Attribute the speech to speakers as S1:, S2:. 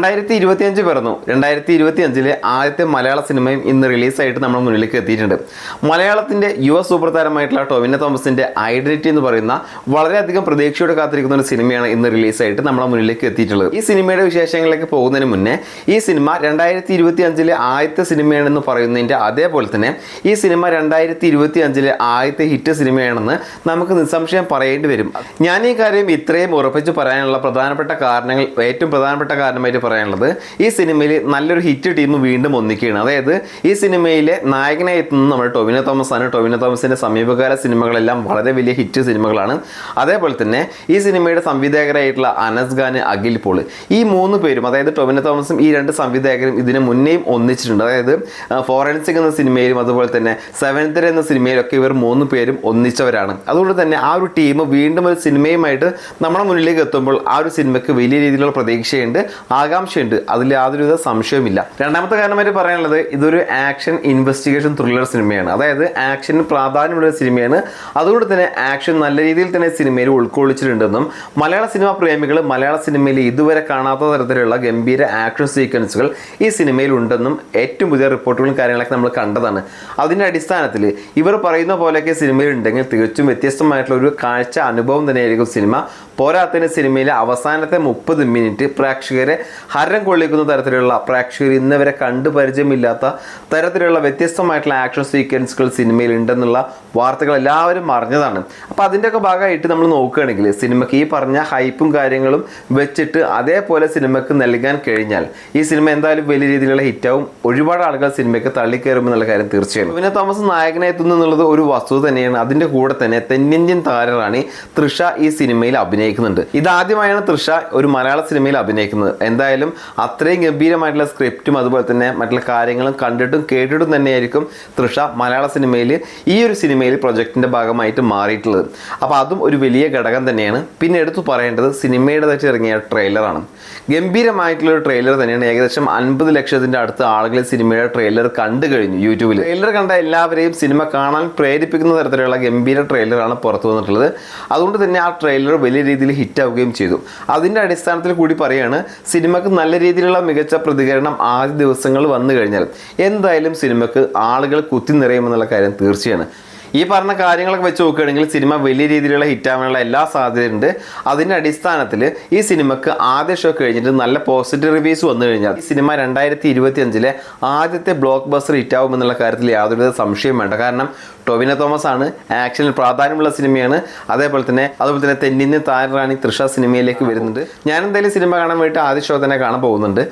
S1: 2025 പിറന്നു. 2025 ആദ്യത്തെ മലയാള സിനിമയും ഇന്ന് റിലീസായിട്ട് നമ്മുടെ മുന്നിലേക്ക് എത്തിയിട്ടുണ്ട്. മലയാളത്തിന്റെ യുവ സൂപ്പർ താരമായിട്ടുള്ള ടൊവിനോ തോമസിന്റെ ഐഡന്റിറ്റി എന്ന് പറയുന്ന വളരെയധികം പ്രതീക്ഷയോടെ കാത്തിരിക്കുന്ന ഒരു സിനിമയാണ് ഇന്ന് റിലീസായിട്ട് നമ്മുടെ മുന്നിലേക്ക് എത്തിയിട്ടുള്ളത്. ഈ സിനിമയുടെ വിശേഷങ്ങളിലേക്ക് പോകുന്നതിന് മുന്നേ ഈ സിനിമ 2025 ആദ്യത്തെ സിനിമയാണെന്ന് പറയുന്നതിന്റെ അതേപോലെ തന്നെ ഈ സിനിമ 2025 ആദ്യത്തെ ഹിറ്റ് സിനിമയാണെന്ന് നമുക്ക് നിസ്സംശയം പറയേണ്ടി വരും. ഞാൻ ഈ കാര്യം ഇത്രയും ഉറപ്പിച്ച് പറയാനുള്ള പ്രധാനപ്പെട്ട കാരണങ്ങൾ ഏറ്റവും പ്രധാനപ്പെട്ട കാരണമായിട്ട് പറയാനുള്ളത് ഈ സിനിമയിൽ നല്ലൊരു ഹിറ്റ് ടീം വീണ്ടും ഒന്നിക്കുകയാണ്. അതായത് ഈ സിനിമയിലെ നായകനായി എത്തുന്നത് നമ്മുടെ ടൊവിനോ തോമസ് ആണ്. ടൊവിനോ തോമസിന്റെ സമീപകാല സിനിമകളെല്ലാം വളരെ വലിയ ഹിറ്റ് സിനിമകളാണ്. അതേപോലെ തന്നെ ഈ സിനിമയുടെ സംവിധായകരായിട്ടുള്ള അനസ് ഖാൻ, അഖിൽ പോൾ, ഈ മൂന്ന് പേരും, അതായത് ടൊവിനോ തോമസും ഈ രണ്ട് സംവിധായകരും ഇതിന് മുന്നേയും ഒന്നിച്ചിട്ടുണ്ട്. അതായത് ഫോറൻസിക് എന്ന സിനിമയിലും അതുപോലെ തന്നെ സെവൻത്ത് എന്ന സിനിമയിലൊക്കെ ഇവർ മൂന്ന് പേരും ഒന്നിച്ചവരാണ്. അതുകൊണ്ട് തന്നെ ആ ഒരു ടീം വീണ്ടും ഒരു സിനിമയുമായിട്ട് നമ്മുടെ മുന്നിലേക്ക് എത്തുമ്പോൾ ആ ഒരു സിനിമയ്ക്ക് വലിയ രീതിയിലുള്ള പ്രതീക്ഷയുണ്ട്, ആകാംക്ഷയുണ്ട്. അതിൽ യാതൊരുവിധ സംശയവുമില്ല. രണ്ടാമത്തെ കാരണമായിട്ട് പറയാനുള്ളത് ഇതൊരു ആക്ഷൻ ഇൻവെസ്റ്റിഗേഷൻ ത്രില്ലർ സിനിമയാണ്. അതായത് ആക്ഷന് പ്രാധാന്യമുള്ള സിനിമയാണ്. അതുകൊണ്ട് തന്നെ ആക്ഷൻ നല്ല രീതിയിൽ തന്നെ സിനിമയിൽ ഉൾക്കൊള്ളിച്ചിട്ടുണ്ടെന്നും മലയാള സിനിമാ പ്രേമികൾ മലയാള സിനിമയിൽ ഇതുവരെ കാണാത്ത തരത്തിലുള്ള ഗംഭീര ആക്ഷൻ സീക്വൻസുകൾ ഈ സിനിമയിൽ ഉണ്ടെന്നും ഏറ്റവും പുതിയ റിപ്പോർട്ടുകളും കാര്യങ്ങളൊക്കെ നമ്മൾ കണ്ടതാണ്. അതിൻ്റെ അടിസ്ഥാനത്തിൽ ഇവർ പറയുന്ന പോലെയൊക്കെ സിനിമയിൽ ഉണ്ടെങ്കിൽ തികച്ചും വ്യത്യസ്തമായിട്ടുള്ള ഒരു കാഴ്ച അനുഭവം തന്നെയായിരിക്കും സിനിമ. പോരാത്തതിന് സിനിമയിലെ അവസാനത്തെ 30 മിനിറ്റ് പ്രേക്ഷകരെ ഹരം കൊള്ളിക്കുന്ന തരത്തിലുള്ള, പ്രേക്ഷകർ ഇന്നവരെ കണ്ടു പരിചയമില്ലാത്ത തരത്തിലുള്ള വ്യത്യസ്തമായിട്ടുള്ള ആക്ഷൻ സീക്വൻസുകൾ സിനിമയിൽ ഉണ്ടെന്നുള്ള വാർത്തകൾ എല്ലാവരും അറിഞ്ഞതാണ്. അപ്പോൾ അതിൻ്റെയൊക്കെ ഭാഗമായിട്ട് നമ്മൾ നോക്കുകയാണെങ്കിൽ സിനിമയ്ക്ക് ഈ പറഞ്ഞ ഹൈപ്പും കാര്യങ്ങളും വെച്ചിട്ട് അതേപോലെ സിനിമയ്ക്ക് നൽകാൻ കഴിഞ്ഞാൽ ഈ സിനിമ എന്തായാലും വലിയ രീതിയിലുള്ള ഹിറ്റാവും. ഒരുപാട് ആളുകൾ സിനിമയ്ക്ക് തള്ളിക്കയറുമെന്നുള്ള കാര്യം തീർച്ചയായും. ടൊവിനോ തോമസ് നായകനായി എത്തുന്നു എന്നുള്ളത് ഒരു വസ്തുത തന്നെയാണ്. അതിൻ്റെ കൂടെ തന്നെ തെന്നിന്ത്യൻ താരറാണി തൃഷ ഈ സിനിമയിൽ അഭിനയിക്കുന്നുണ്ട്. ഇതാദ്യമായാണ് തൃഷ ഒരു മലയാള സിനിമയിൽ അഭിനയിക്കുന്നത്. എന്തായാലും അത്രയും ഗംഭീരമായിട്ടുള്ള സ്ക്രിപ്റ്റും അതുപോലെ തന്നെ മറ്റുള്ള കാര്യങ്ങളും കണ്ടിട്ടും കേട്ടിട്ടും തന്നെയായിരിക്കും തൃഷ മലയാള സിനിമയിൽ ഈ ഒരു സിനിമയിൽ പ്രൊജക്റ്റിൻ്റെ ഭാഗമായിട്ട് മാറിയിട്ടുള്ളത്. അപ്പോൾ അതും ഒരു വലിയ ഘടകം തന്നെയാണ്. പിന്നെ എടുത്തു പറയേണ്ടത് സിനിമയുടേതായിട്ട് ഇറങ്ങിയ ട്രെയിലറാണ്. ഗംഭീരമായിട്ടുള്ളൊരു ട്രെയിലർ തന്നെയാണ്. ഏകദേശം 50 ലക്ഷത്തിൻ്റെ അടുത്ത് ആളുകൾ സിനിമയുടെ ട്രെയിലർ കണ്ടു കഴിഞ്ഞു യൂട്യൂബിൽ. ട്രെയിലർ കണ്ട എല്ലാവരെയും സിനിമ കാണാൻ പ്രേരിപ്പിക്കുന്ന തരത്തിലുള്ള ഗംഭീര ട്രെയിലറാണ് പുറത്തു വന്നിട്ടുള്ളത്. അതുകൊണ്ട് തന്നെ ആ ട്രെയിലർ വലിയ രീതിയിൽ ഹിറ്റാവുകയും ചെയ്തു. അതിൻ്റെ അടിസ്ഥാനത്തിൽ കൂടി പറയുകയാണ് സിനിമക്ക് നല്ല രീതിയിലുള്ള മികച്ച പ്രതികരണം ആദ്യ ദിവസങ്ങൾ വന്നു കഴിഞ്ഞാൽ എന്തായാലും സിനിമക്ക് ആളുകൾ കുത്തി നിറയുമെന്നുള്ള കാര്യം തീർച്ചയാണ്. ഈ പറഞ്ഞ കാര്യങ്ങളൊക്കെ വെച്ച് നോക്കുകയാണെങ്കിൽ സിനിമ വലിയ രീതിയിലുള്ള ഹിറ്റാവാനുള്ള എല്ലാ സാധ്യതയുണ്ട്. അതിൻ്റെ അടിസ്ഥാനത്തിൽ ഈ സിനിമക്ക് ആദ്യ ഷോ കഴിഞ്ഞിട്ട് നല്ല പോസിറ്റീവ് റിവ്യൂസ് വന്നു കഴിഞ്ഞാൽ ഈ സിനിമ 2025 ആദ്യത്തെ ബ്ലോക്ക് ബസ്റ്റർ ഹിറ്റാവും എന്നുള്ള കാര്യത്തിൽ യാതൊരുവിധ സംശയം വേണ്ട. കാരണം ടൊവിനോ തോമസ് ആണ്, ആക്ഷനിൽ പ്രാധാന്യമുള്ള സിനിമയാണ്. അതേപോലെ തന്നെ തെന്നിന്ത്യൻ താരറാണി തൃഷ സിനിമയിലേക്ക് വരുന്നുണ്ട്. ഞാൻ എന്തായാലും സിനിമ കാണാൻ വേണ്ടിയിട്ട് ആദ്യ ഷോ തന്നെ കാണാൻ പോകുന്നുണ്ട്.